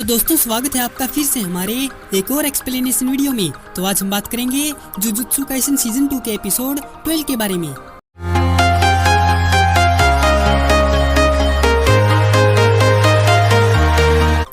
तो दोस्तों स्वागत है आपका फिर से हमारे एक और एक्सप्लेनेशन वीडियो में। तो आज हम बात करेंगे जुजुत्सु काइसन सीजन 2 के एपिसोड 12 के बारे में।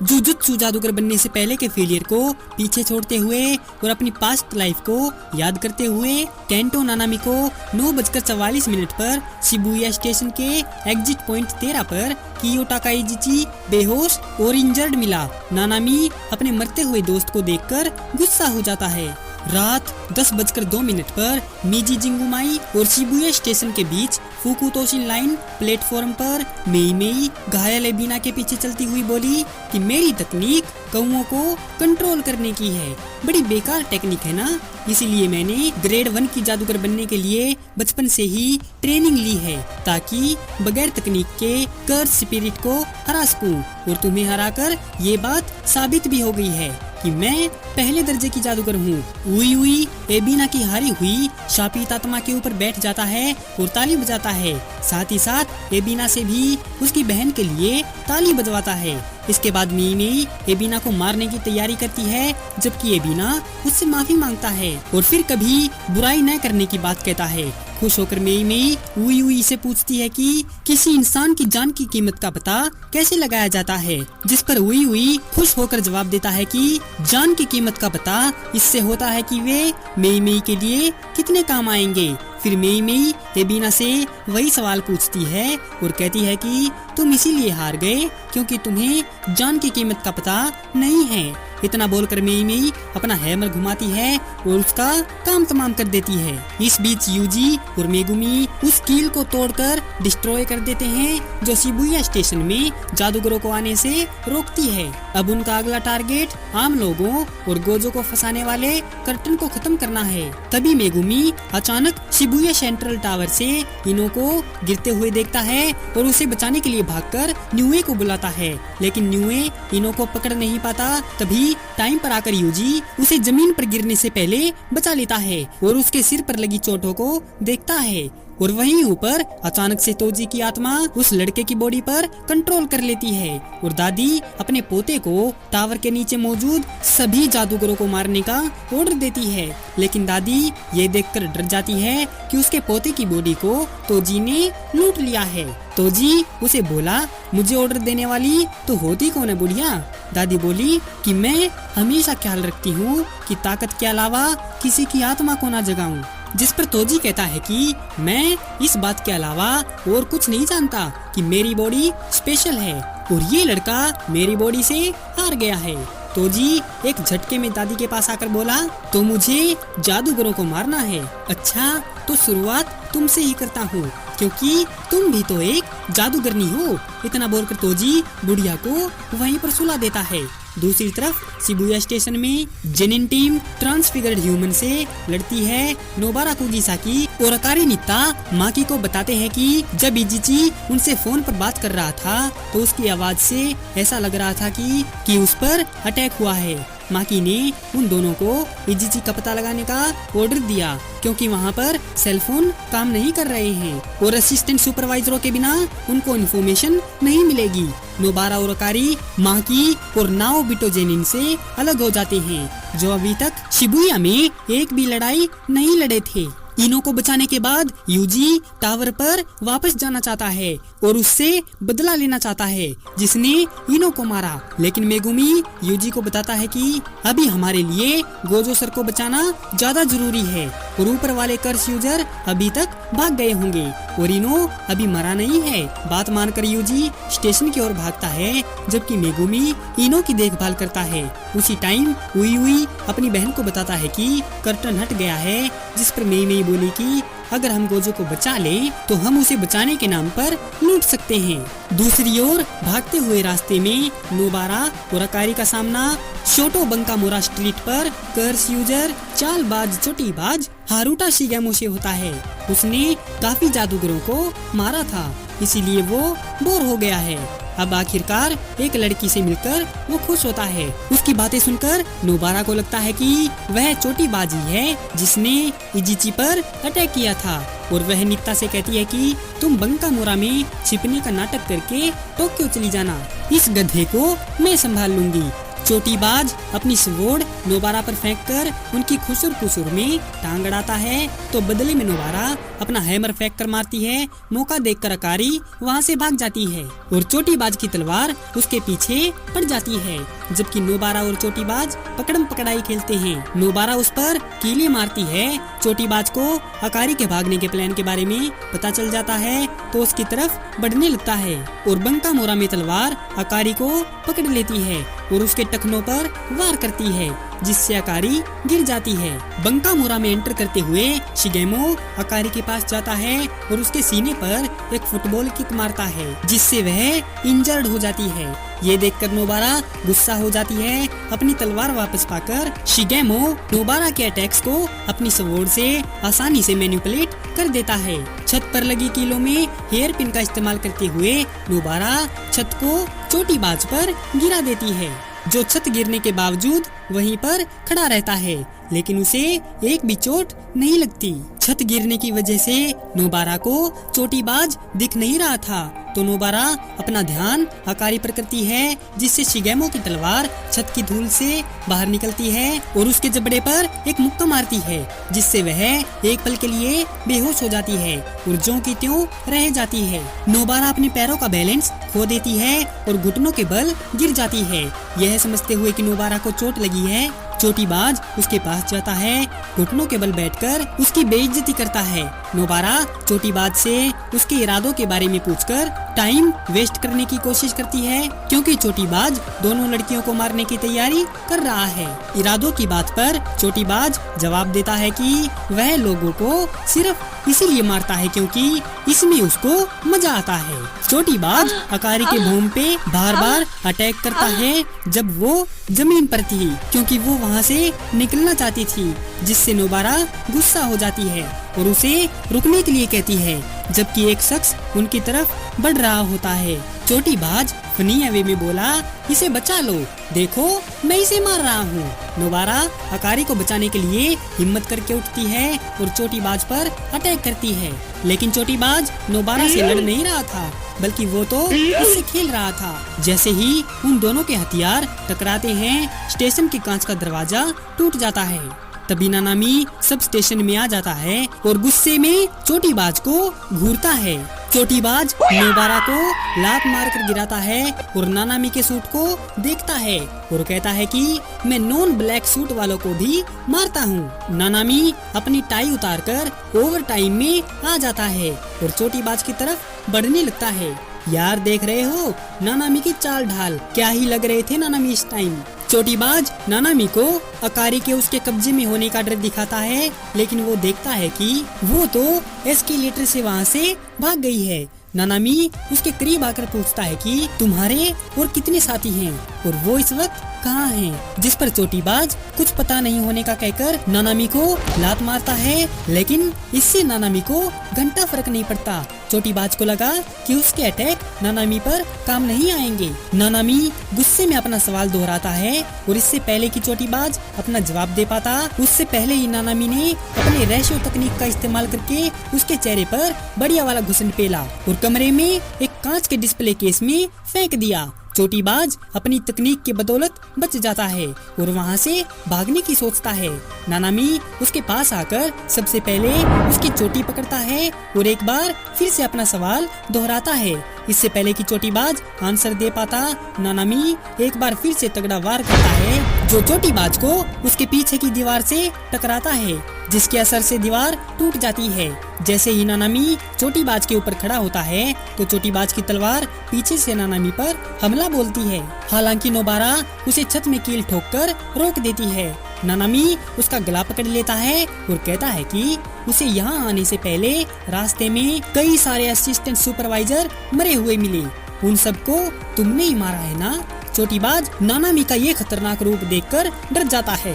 जुजुत्सु जादूगर बनने से पहले के फेलियर को पीछे छोड़ते हुए और अपनी पास्ट लाइफ को याद करते हुए केंटो नानामी को 9:44 पर शिबुया स्टेशन के एग्जिट पॉइंट 13 पर कियो टाकाइजिची बेहोश और इंजर्ड मिला। नानामी अपने मरते हुए दोस्त को देखकर गुस्सा हो जाता है। रात 10:02 पर मिजी जिंगुमाई और शिबुया स्टेशन के बीच फुकुतोशिन लाइन प्लेटफॉर्म पर मेई मेई घायल एबिना के पीछे चलती हुई बोली कि मेरी तकनीक कौओं को कंट्रोल करने की है। बड़ी बेकार टेक्निक है ना, इसीलिए मैंने ग्रेड 1 की जादूगर बनने के लिए बचपन से ही ट्रेनिंग ली है ताकि बगैर तकनीक के कर्स स्पिरिट को हरा सकूं। और तुम्हें हराकर ये बात साबित भी हो गई है कि मैं पहले दर्जे की जादूगर हूँ। उई उई एबिना की हारी हुई शापित आत्मा के ऊपर बैठ जाता है और ताली बजाता है। साथ ही साथ एबिना से भी उसकी बहन के लिए ताली बजवाता है। इसके बाद मी मेई एबिना को मारने की तैयारी करती है, जबकि एबिना उससे माफी मांगता है और फिर कभी बुराई न करने की बात कहता है। खुश होकर मेई मेई उई उई से पूछती है कि किसी इंसान की जान की कीमत का पता कैसे लगाया जाता है, जिस पर उई उई खुश होकर जवाब देता है कि जान की कीमत का पता इससे होता है कि वे मेई मेई के लिए कितने काम आएंगे। फिर मेई मेई एबिना से वही सवाल पूछती है और कहती है कि तुम इसीलिए हार गए क्योंकि तुम्हें जान की कीमत का पता नहीं है। इतना बोलकर मेई मेई अपना हैमर घुमाती है और उसका काम तमाम कर देती है। इस बीच यूजी और मेगुमी उस कील को तोड़कर डिस्ट्रॉय कर देते हैं जो शिबुया स्टेशन में जादूगरों को आने से रोकती है। अब उनका अगला टारगेट आम लोगों और गोजो को फंसाने वाले कर्टन को खत्म करना है। तभी मेगुमी अचानक शिबुया सेंट्रल टावर से इनो को गिरते हुए देखता है और उसे बचाने के लिए भागकर न्यूए को बुलाता है, लेकिन न्यूए इनो को पकड़ नहीं पाता। तभी टाइम पर आकर यूजी उसे जमीन पर गिरने से पहले बचा लेता है और उसके सिर पर लगी चोटों को देखता है। और वहीं ऊपर अचानक से तोजी की आत्मा उस लड़के की बॉडी पर कंट्रोल कर लेती है और दादी अपने पोते को टावर के नीचे मौजूद सभी जादूगरों को मारने का ऑर्डर देती है, लेकिन दादी ये देखकर डर जाती है कि उसके पोते की बॉडी को तोजी ने लूट लिया है। तोजी उसे बोला, मुझे ऑर्डर देने वाली तो होती कौन है बुढ़िया? दादी बोली कि मैं हमेशा ख्याल रखती हूँ कि ताकत के अलावा किसी की आत्मा को ना जगाऊं। जिस पर तोजी कहता है कि मैं इस बात के अलावा और कुछ नहीं जानता कि मेरी बॉडी स्पेशल है और ये लड़का मेरी बॉडी से हार गया है। तोजी एक झटके में दादी के पास आकर बोला, तो मुझे जादूगरों को मारना है। अच्छा, तो शुरुआत तुमसे ही करता हूँ क्योंकि तुम भी तो एक जादूगरनी हो। इतना बोलकर तोजी बुढ़िया को वहीं पर सुला देता है। दूसरी तरफ शिबुया स्टेशन में जेनिन टीम ट्रांसफिगर्ड ह्यूमन से लड़ती है। नोबारा कुगिसाकी और अकारी नित्ता माकी को बताते हैं कि जब इजिची उनसे फोन पर बात कर रहा था तो उसकी आवाज से ऐसा लग रहा था कि उस पर अटैक हुआ है। माकी ने उन दोनों को इजिची का पता लगाने का ऑर्डर दिया क्योंकि वहाँ पर सेलफोन काम नहीं कर रहे हैं और असिस्टेंट सुपरवाइजरों के बिना उनको इन्फॉर्मेशन नहीं मिलेगी। नोबारा और अकारी माकी और नाओबिटो जेनिन से अलग हो जाते हैं जो अभी तक शिबुया में एक भी लड़ाई नहीं लड़े थे। इनो को बचाने के बाद यूजी टावर पर वापस जाना चाहता है और उससे बदला लेना चाहता है जिसने इनो को मारा, लेकिन मेगुमी यूजी को बताता है कि अभी हमारे लिए गोजो सर को बचाना ज्यादा जरूरी है और ऊपर वाले कर्स यूजर अभी तक भाग गए होंगे और इनो अभी मरा नहीं है। बात मानकर यूजी स्टेशन की ओर भागता है जबकि मेगुमी इनो की देखभाल करता है। उसी टाइम उई उई अपनी बहन को बताता है कि कर्टन हट गया है, जिस पर मेई मेई बोली कि अगर हम गोजो को बचा लें तो हम उसे बचाने के नाम पर लूट सकते हैं। दूसरी ओर भागते हुए रास्ते में नोबारा और अकारी का सामना शोटो बंकामोरा स्ट्रीट पर कर्स यूजर चालबाज चोटीबाज हारुटा शिगेमो से होता है। उसने काफी जादूगरों को मारा था, इसीलिए वो बोर हो गया है। अब आखिरकार एक लड़की से मिलकर वो खुश होता है। उसकी बातें सुनकर नोबारा को लगता है कि वह चोटीबाजी है जिसने इजिची पर अटैक किया था। और वह नीता से कहती है कि तुम बंकामोरा में छिपने का नाटक करके टोक्यो चली जाना, इस गधे को मैं संभाल लूंगी। चोटीबाज अपनी स्वॉर्ड नोबारा पर फेंककर उनकी खुसुर खुसुर में टांग अड़ाता है, तो बदले में नोबारा अपना हैमर फेंक कर मारती है। मौका देखकर अकारी वहां से भाग जाती है और चोटीबाज की तलवार उसके पीछे पड़ जाती है, जबकि नोबारा और चोटीबाज पकड़म पकड़ाई खेलते हैं। नोबारा उस पर कीले मारती है। चोटीबाज को अकारी के भागने के प्लान के बारे में पता चल जाता है, तो उसकी तरफ बढ़ने लगता है और बंकामोरा में तलवार अकारी को पकड़ लेती है और उसके टखनों पर वार करती है, जिससे अकारी गिर जाती है। बंकामोरा में एंटर करते हुए शिगेमो अकारी के पास जाता है और उसके सीने पर एक फुटबॉल किक मारता है, जिससे वह इंजर्ड हो जाती है। ये देखकर नोबारा गुस्सा हो जाती है। अपनी तलवार वापस पाकर शिगेमो नोबारा के अटैक्स को अपनी स्वॉर्ड से आसानी से मैनिपुलेट कर देता है। छत पर लगी कीलों में हेयर पिन का इस्तेमाल करते हुए नोबारा छत को चोटीबाज पर गिरा देती है, जो छत गिरने के बावजूद वहीं पर खड़ा रहता है, लेकिन उसे एक भी चोट नहीं लगती। छत गिरने की वजह से नोबारा को चोटीबाज दिख नहीं रहा था, तो नोबारा अपना ध्यान अकारी पर करती है, जिससे शिगेमो की तलवार छत की धूल से बाहर निकलती है और उसके जबड़े पर एक मुक्का मारती है, जिससे वह एक पल के लिए बेहोश हो जाती है और ज्यों की त्यों रह जाती है। नोबारा अपने पैरों का बैलेंस खो देती है और घुटनों के बल गिर जाती है। यह समझते हुए कि नोबारा को चोट लगी है, चोटीबाज उसके पास जाता है, घुटनों के बल बैठकर उसकी बेइज्जती करता है। नोबारा चोटीबाज से उसके इरादों के बारे में पूछकर टाइम वेस्ट करने की कोशिश करती है, क्योंकि चोटीबाज दोनों लड़कियों को मारने की तैयारी कर रहा है। इरादों की बात पर चोटीबाज जवाब देता है कि वह लोगों को सिर्फ इसीलिए मारता है क्योंकि इसमें उसको मजा आता है। चोटीबाज अकारी के भूम पे बार बार अटैक करता है जब वो जमीन पर थी, क्योंकि वो वहाँ से निकलना चाहती थी, जिससे नोबारा गुस्सा हो जाती है और उसे रुकने के लिए कहती है, जबकि एक शख्स उनकी तरफ बढ़ रहा होता है। चोटीबाज फनी वे में बोला, इसे बचा लो, देखो मैं इसे मार रहा हूँ। नोबारा अकारी को बचाने के लिए हिम्मत करके उठती है और चोटीबाज पर अटैक करती है, लेकिन चोटीबाज नोबारा से लड़ नहीं रहा था, बल्कि वो तो उससे खेल रहा था। जैसे ही उन दोनों के हथियार टकराते हैं, स्टेशन के कांच का दरवाजा टूट जाता है। तभी नानामी सब स्टेशन में आ जाता है और गुस्से में चोटीबाज को घूरता है। चोटीबाज नोबारा को लात मारकर गिराता है और नानामी के सूट को देखता है और कहता है कि मैं नॉन ब्लैक सूट वालों को भी मारता हूँ। नानामी अपनी टाई उतारकर ओवर टाइम में आ जाता है और चोटीबाज की तरफ बढ़ने लगता है। यार देख रहे हो नानामी की चाल ढाल, क्या ही लग रहे थे नानामी इस टाइम। चोटीबाज नानामी को अकारी के उसके कब्जे में होने का डर दिखाता है, लेकिन वो देखता है कि वो तो एस्केलेटर से वहाँ से भाग गई है। नानामी उसके करीब आकर पूछता है कि तुम्हारे और कितने साथी हैं और वो इस वक्त कहाँ हैं, जिस पर चोटीबाज कुछ पता नहीं होने का कहकर नानामी को लात मारता है, लेकिन इससे नानामी को घंटा फर्क नहीं पड़ता। चोटीबाज को लगा कि उसके अटैक नानामी पर काम नहीं आएंगे। नानामी गुस्से में अपना सवाल दोहराता है और इससे पहले कि चोटीबाज अपना जवाब दे पाता, उससे पहले ही नानामी ने अपने रेशो तकनीक का इस्तेमाल करके उसके चेहरे पर बढ़िया वाला घुसन पेला और कमरे में एक कांच के डिस्प्ले केस में फेंक दिया। चोटीबाज अपनी तकनीक की बदौलत बच जाता है और वहाँ से भागने की सोचता है। नानामी उसके पास आकर सबसे पहले उसकी चोटी पकड़ता है और एक बार फिर से अपना सवाल दोहराता है। इससे पहले कि चोटीबाज आंसर दे पाता, नानामी एक बार फिर से तगड़ा वार करता है, जो चोटीबाज को उसके पीछे की दीवार से टकराता है, जिसके असर से दीवार टूट जाती है। जैसे ही नानामी चोटीबाज के ऊपर खड़ा होता है, तो चोटीबाज की तलवार पीछे से नानामी पर हमला बोलती है। हालांकि नोबारा उसे छत में कील ठोककर रोक देती है। नानामी उसका गला पकड़ लेता है और कहता है कि उसे यहाँ आने से पहले रास्ते में कई सारे असिस्टेंट सुपरवाइजर मरे हुए मिले, उन सबको तुमने ही मारा है ना। चोटीबाज नानामी का ये खतरनाक रूप देखकर डर जाता है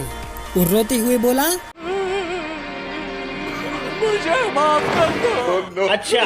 और रोते हुए बोला, मुझे माफ कर दो। अच्छा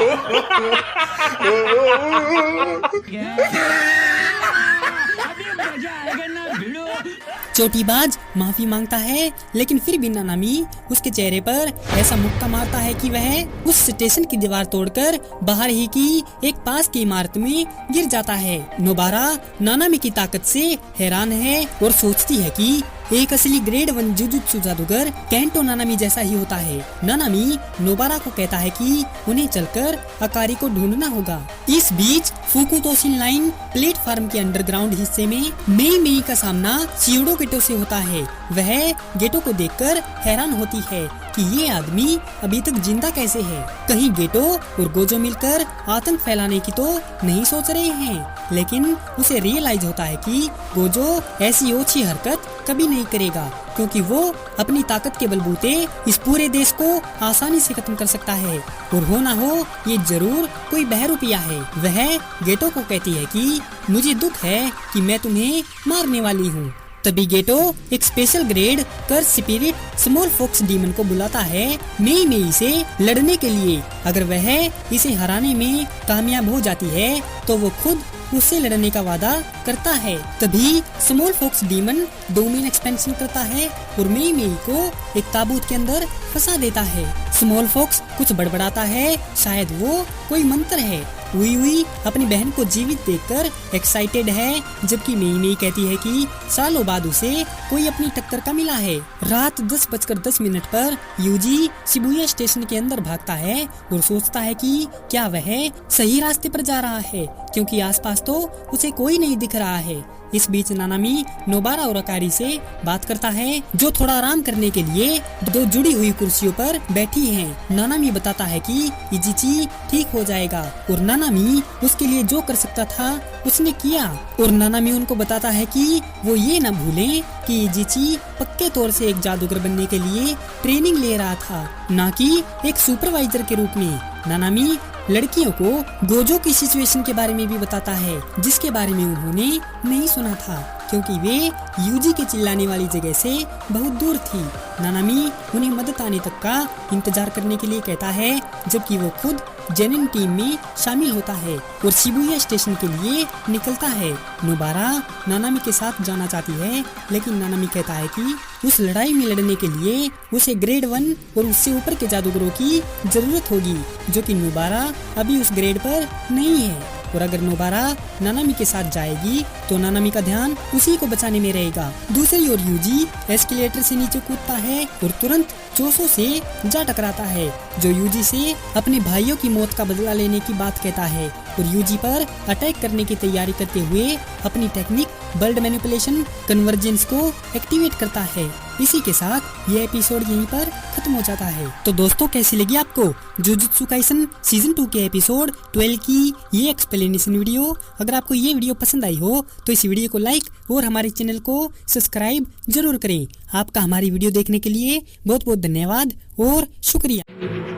चोटीबाज माफी मांगता है, लेकिन फिर भी नानामी उसके चेहरे पर ऐसा मुक्का मारता है कि वह उस स्टेशन की दीवार तोड़कर बाहर ही की एक पास की इमारत में गिर जाता है। नोबारा नानामी की ताकत से हैरान है और सोचती है कि एक असली ग्रेड 1 जुजुत्सु जादूगर केंटो नानामी जैसा ही होता है। नानामी नोबारा को कहता है कि उन्हें चलकर अकारी को ढूंढना होगा। इस बीच फुकुतोशिन लाइन प्लेटफार्म के अंडरग्राउंड हिस्से में मेई का सामना शियोडो गेटो से होता है। वह गेटो को देखकर हैरान होती है कि ये आदमी अभी तक जिंदा कैसे है। कहीं गेटो और गोजो मिलकर आतंक फैलाने की तो नहीं सोच रहे हैं, लेकिन उसे रियलाइज होता है कि गोजो ऐसी ओछी हरकत कभी नहीं करेगा, क्योंकि वो अपनी ताकत के बलबूते इस पूरे देश को आसानी से खत्म कर सकता है और हो ना हो ये जरूर कोई बहरूपिया है। वह गेटो को कहती है कि मुझे दुख है कि मैं तुम्हें मारने वाली हूँ। तभी गेटो एक स्पेशल ग्रेड कर्स स्पिरिट स्मॉल फॉक्स डीमन को बुलाता है मेई से लड़ने के लिए। अगर वह इसे हराने में कामयाब हो जाती है तो वो खुद उससे लड़ने का वादा करता है। तभी small fox demon domain expansion करता है और मेई को एक ताबूत के अंदर फंसा देता है। स्मॉल फॉक्स कुछ बड़बड़ाता है, शायद वो कोई मंत्र है। उई अपनी बहन को जीवित देखकर एक्साइटेड है, जबकि मेई कहती है कि सालों बाद उसे कोई अपनी टक्कर का मिला है। रात 10:10 पर यूजी शिबुया स्टेशन के अंदर भागता है और सोचता है कि क्या वह सही रास्ते पर जा रहा है, क्योंकि आसपास तो उसे कोई नहीं दिख रहा है। इस बीच नानामी नोबारा और अकारी से बात करता है, जो थोड़ा आराम करने के लिए दो जुड़ी हुई कुर्सियों पर बैठी हैं। नानामी बताता है कि इजिची ठीक हो जाएगा और नानामी उसके लिए जो कर सकता था उसने किया। और नानामी उनको बताता है कि वो ये न भूलें कि इजिची पक्के तौर से एक जादूगर बनने के लिए ट्रेनिंग ले रहा था, न कि एक सुपरवाइजर के रूप में। नानामी लड़कियों को गोजो की सिचुएशन के बारे में भी बताता है, जिसके बारे में उन्होंने नहीं सुना था, क्योंकि वे यूजी के चिल्लाने वाली जगह से बहुत दूर थी। नानामी उन्हें मदद आने तक का इंतजार करने के लिए कहता है, जबकि वो खुद जेनिन टीम में शामिल होता है और शिबुया स्टेशन के लिए निकलता है। नोबारा नानामी के साथ जाना चाहती है, लेकिन नानामी कहता है कि उस लड़ाई में लड़ने के लिए उसे ग्रेड 1 और उससे ऊपर के जादूगरों की जरूरत होगी, जो कि नोबारा अभी उस ग्रेड पर नहीं है। और अगर नोबारा नानामी के साथ जाएगी तो नानामी का ध्यान उसी को बचाने में रहेगा। दूसरी ओर यूजी एस्केलेटर से नीचे कूदता है और तुरंत चोसो से जा टकराता है, जो यूजी से अपने भाइयों की मौत का बदला लेने की बात कहता है और यूजी पर अटैक करने की तैयारी करते हुए अपनी टेक्निक वर्ल्ड मैनिपुलेशन कन्वर्जेंस को एक्टिवेट करता है। इसी के साथ ये एपिसोड यहीं पर खत्म हो जाता है। तो दोस्तों, कैसी लगी आपको जुजुत्सु काइसन सीजन 2 के एपिसोड 12 की ये एक्सप्लेनेशन वीडियो? अगर आपको ये वीडियो पसंद आई हो तो इस वीडियो को लाइक और हमारे चैनल को सब्सक्राइब जरूर करें। आपका हमारी वीडियो देखने के लिए बहुत बहुत धन्यवाद और शुक्रिया।